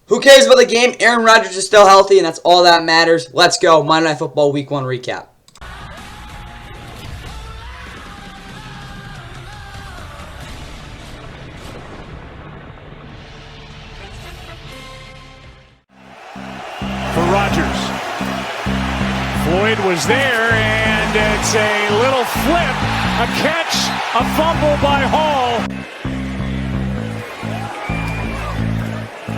Who cares about the game? Aaron Rodgers is still healthy, and that's all that matters. Let's go. Monday Night Football Week 1 recap. For Rodgers. Floyd was there, and it's a little flip, a catch, a fumble by Hall.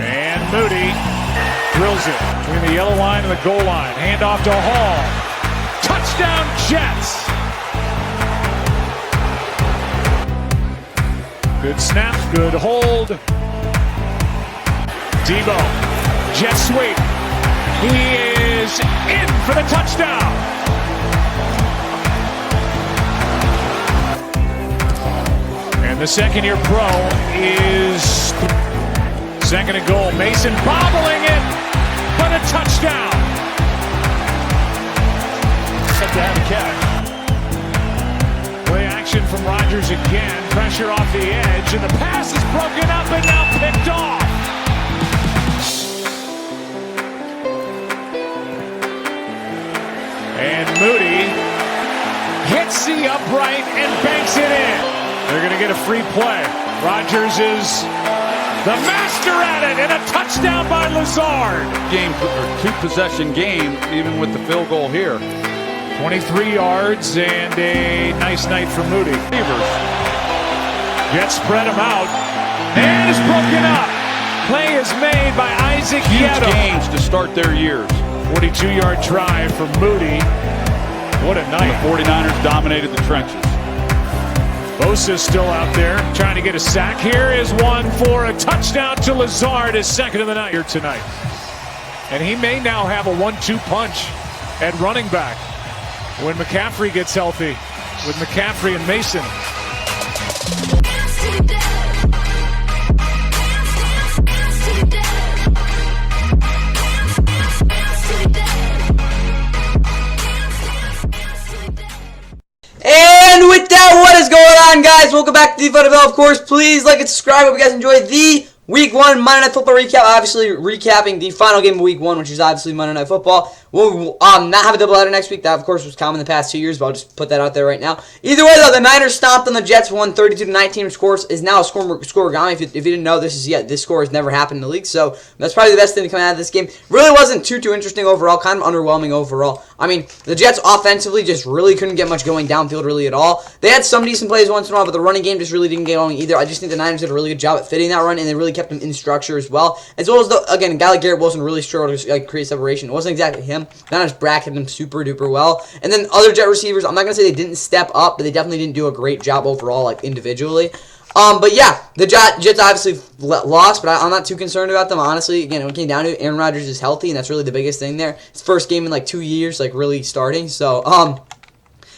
And Moody drills it between the yellow line and the goal line. Handoff to Hall. Touchdown Jets. Good snap, good hold. Debo, jet sweep. He is in for the touchdown. And the second-year pro is second and goal. Mason bobbling it, but a touchdown. Set to have a catch. Play action from Rodgers again. Pressure off the edge, and the pass is broken up and now picked off. And Moody hits the upright and banks it in. They're going to get a free play. Rodgers is the master at it, and a touchdown by Lazard. Game, or two-possession game, even with the field goal here. 23 yards and a nice night for Moody. Jets spread him out, and it's broken up. Play is made by Isaac Huge Yeto. games to start their years. 42-yard drive for Moody. What a night. The 49ers dominated the trenches. Bosa's still out there trying to get a sack. Here is one for a touchdown to Lazard, his second of the night here tonight. And he may now have a 1-2 punch at running back when McCaffrey gets healthy with McCaffrey and Mason. And with that, what is going on, guys? Welcome back to the NFL. Of course, please like and subscribe. Hope you guys enjoyed the Week 1 Monday Night Football recap. Obviously, recapping the final game of Week 1, which is obviously Monday Night Football. We'll not have a doubleheader next week. That, of course, was common in the past 2 years, but I'll just put that out there right now. Either way, though, the Niners stomped on the Jets, won 32-19, which, of course, is now a score-origami. If you didn't know, this score has never happened in the league, so that's probably the best thing to come out of this game. Really wasn't too interesting overall, kind of underwhelming overall. I mean, the Jets offensively just really couldn't get much going downfield really at all. They had some decent plays once in a while, but the running game just really didn't get going either. I just think the Niners did a really good job at fitting that run, and they really kept them in structure as well. As well as, again, a guy like Garrett Wilson really struggled to create separation. It wasn't exactly him. Niners bracketed him super duper well. And then other Jet receivers, I'm not going to say they didn't step up, but they definitely didn't do a great job overall, like individually. But yeah, the Jets obviously lost, but I'm not too concerned about them, honestly. Again, when it came down to it, Aaron Rodgers is healthy, and that's really the biggest thing there. His first game in like 2 years, like really starting. So,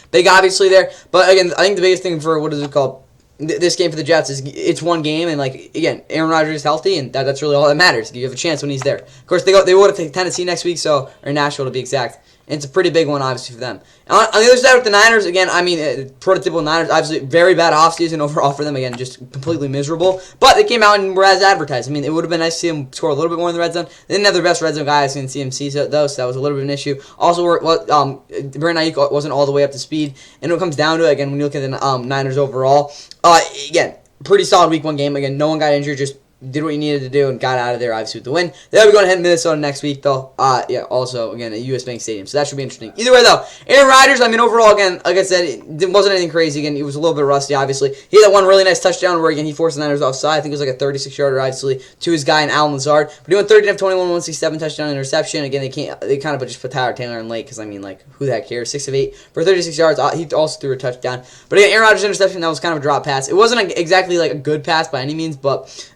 big obviously there. But again, I think the biggest thing for, what is it called? This game for the Jets is it's one game, and like again, Aaron Rodgers is healthy, and that's really all that matters. You have a chance when he's there. Of course, they would have taken Tennessee next week, or Nashville to be exact. And it's a pretty big one, obviously, for them. On the other side with the Niners, again, I mean, prototypical Niners, obviously, very bad offseason overall for them. Again, just completely miserable. But they came out and were as advertised. I mean, it would have been nice to see them score a little bit more in the red zone. They didn't have the best red zone guys in CMC, though, so that was a little bit of an issue. Also, Brandon Ayuk wasn't all the way up to speed. And when it comes down to it, again, when you look at the Niners overall, again, pretty solid Week 1 game. Again, no one got injured, just did what you needed to do and got out of there, obviously, with the win. They'll be going to hit Minnesota next week, though. Yeah, also, again, at US Bank Stadium. So that should be interesting. Either way, though, Aaron Rodgers, I mean, overall, again, like I said, it wasn't anything crazy. Again, he was a little bit rusty, obviously. He had that one really nice touchdown where, again, he forced the Niners offside. I think it was like a 36-yarder, obviously, to his guy in Alan Lazard. But he went 13 of 21, 167, touchdown, interception. Again, they kind of just put Tyler Taylor in late because, I mean, like, who the heck cares? 6 of 8 for 36 yards. He also threw a touchdown. But again, Aaron Rodgers' interception, that was kind of a drop pass. It wasn't exactly like a good pass by any means, but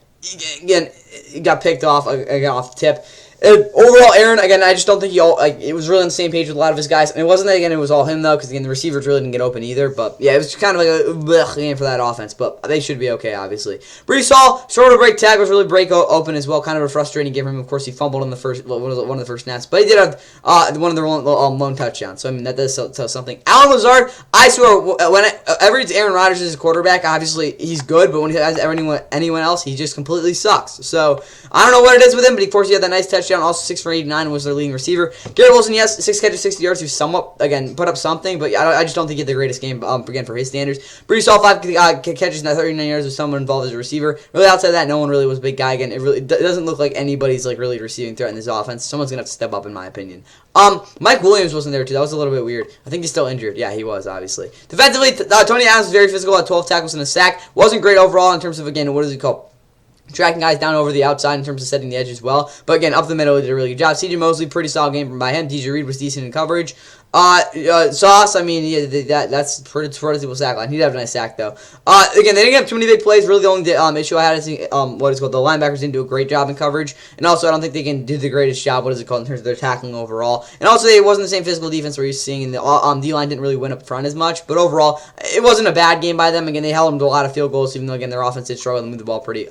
again, it got picked off, again, off the tip. Overall, Aaron, again, I just don't think it was really on the same page with a lot of his guys. And it wasn't that, again, it was all him, though, because, again, the receivers really didn't get open either. But, yeah, it was kind of like a blech game for that offense. But they should be okay, obviously. Breece Hall, sort of break tackles, really break open as well. Kind of a frustrating game for him. Of course, he fumbled in the first, one of the first snaps. But he did have one of the lone touchdowns. So, I mean, that does tell something. Allen Lazard, I swear, whenever it's Aaron Rodgers as a quarterback, obviously, he's good. But when he has anyone else, he just completely sucks. So, I don't know what it is with him, but of course, he had that nice touchdown. Also, 6 for 89 was their leading receiver. Garrett Wilson, yes, 6 catches, 60 yards. He somewhat, again, put up something, but I just don't think he had the greatest game, again, for his standards. Breece Hall, 5 catches, 39 yards with someone involved as a receiver. Really, outside of that, no one really was a big guy. Again, it doesn't look like anybody's, like, really receiving threat in this offense. Someone's going to have to step up, in my opinion. Mike Williams wasn't there, too. That was a little bit weird. I think he's still injured. Yeah, he was, obviously. Defensively, Tony Adams was very physical at 12 tackles and a sack. Wasn't great overall in terms of, again, what is it called? Tracking guys down over the outside in terms of setting the edge as well. But again, up the middle, he did a really good job. C.J. Mosley, pretty solid game by him. DJ Reed was decent in coverage. Sauce, I mean, yeah, that's pretty simple sack line. He did have a nice sack, though. Again, they didn't have too many big plays. Really, the only issue I had is, the linebackers didn't do a great job in coverage. And also, I don't think they can do the greatest job, in terms of their tackling overall. And also, it wasn't the same physical defense we're used to seeing. And the D-line didn't really win up front as much. But overall, it wasn't a bad game by them. Again, they held them to a lot of field goals, even though, again, their offense did struggle to move the ball pretty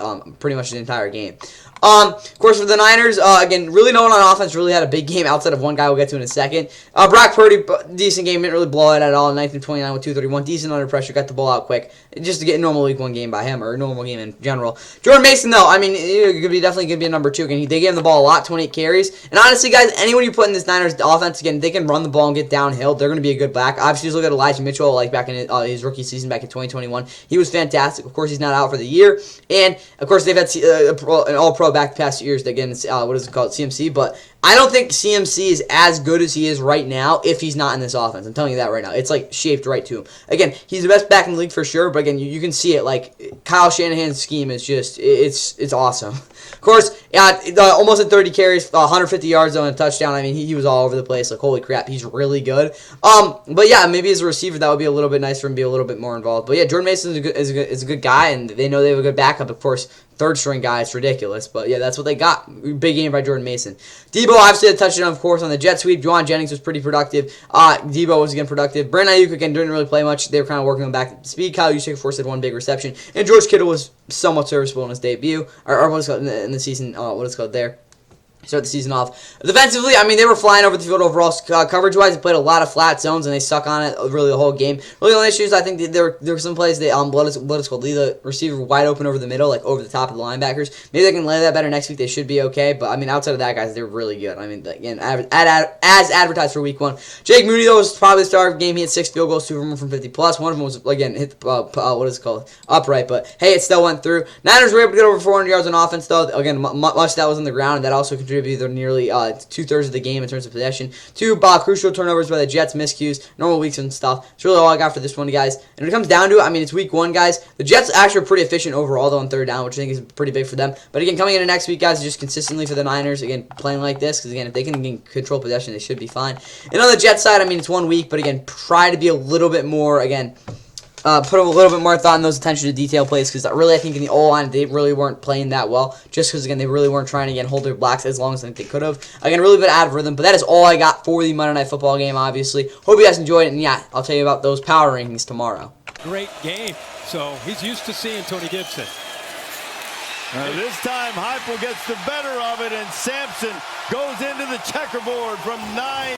much the entire game. Of course, for the Niners, again, really no one on offense really had a big game outside of one guy we'll get to in a second. Brock Purdy, decent game, didn't really blow it at all. 19-29 with 231, decent under pressure, got the ball out quick. Just to get a normal week 1 game by him, or a normal game in general. Jordan Mason, though, I mean, definitely could be a number 2. Again, they gave him the ball a lot, 28 carries. And honestly, guys, anyone you put in this Niners offense, again, they can run the ball and get downhill. They're going to be a good back. Obviously, just look at Elijah Mitchell, like back in his rookie season back in 2021. He was fantastic. Of course, he's not out for the year. And, of course, they've had an all-pro back the past years. Again, it's, CMC. But I don't think CMC is as good as he is right now if he's not in this offense. I'm telling you that right now. It's, like, shaped right to him. Again, he's the best back in the league for sure. But, again, you can see it. Like, Kyle Shanahan's scheme is just, it's awesome. Of course, almost at 30 carries, 150 yards on a touchdown. I mean, he was all over the place. Like, holy crap, he's really good. But yeah, maybe as a receiver, that would be a little bit nice for him to be a little bit more involved. But yeah, Jordan Mason is a good guy, and they know they have a good backup. Of course, third-string guy, it's ridiculous. But yeah, that's what they got. Big game by Jordan Mason. Debo obviously had a touchdown, of course, on the jet sweep. Juwan Jennings was pretty productive. Debo was, again, productive. Brandon Ayuk, again, didn't really play much. They were kind of working him back at speed. Kyle Juszczyk, of course, had 1 big reception. And George Kittle was somewhat serviceable in his debut, or what is called in the season, what is called there. Start the season off. Defensively, I mean, they were flying over the field overall. Coverage-wise, they played a lot of flat zones, and they stuck on it really the whole game. Really, the only issues, I think, there were some plays they leave the receiver wide open over the middle, like over the top of the linebackers. Maybe they can lay that better next week. They should be okay. But, I mean, outside of that, guys, they're really good. I mean, again, as advertised for week 1. Jake Moody, though, was probably the star of the game. He had 6 field goals, 2 of them from 50+. One of them was, again, hit the, upright. But, hey, it still went through. Niners were able to get over 400 yards on offense, though. Again, much of that was on the ground, and that also contributed either nearly 2/3 of the game in terms of possession. 2 crucial turnovers by the Jets, miscues, normal weeks and stuff. That's really all I got for this one, guys. And when it comes down to it, I mean, it's week 1, guys. The Jets actually are pretty efficient overall, though, on 3rd down, which I think is pretty big for them. But again, coming into next week, guys, just consistently for the Niners, again, playing like this, because again, if they can control possession, they should be fine. And on the Jets side, I mean, it's 1 week, but again, try to be a little bit more, again, put a little bit more thought in those attention to detail plays, because really I think in the O-line they really weren't playing that well, just because again they really weren't trying to again hold their blocks as long as I think they could have. Again, really bit out of rhythm, but that is all I got for the Monday Night Football game, obviously. Hope you guys enjoyed it, and yeah, I'll tell you about those power rankings tomorrow. Great game. So he's used to seeing Tony Gibson. This time Heupel gets the better of it, and Sampson goes into the checkerboard from 9.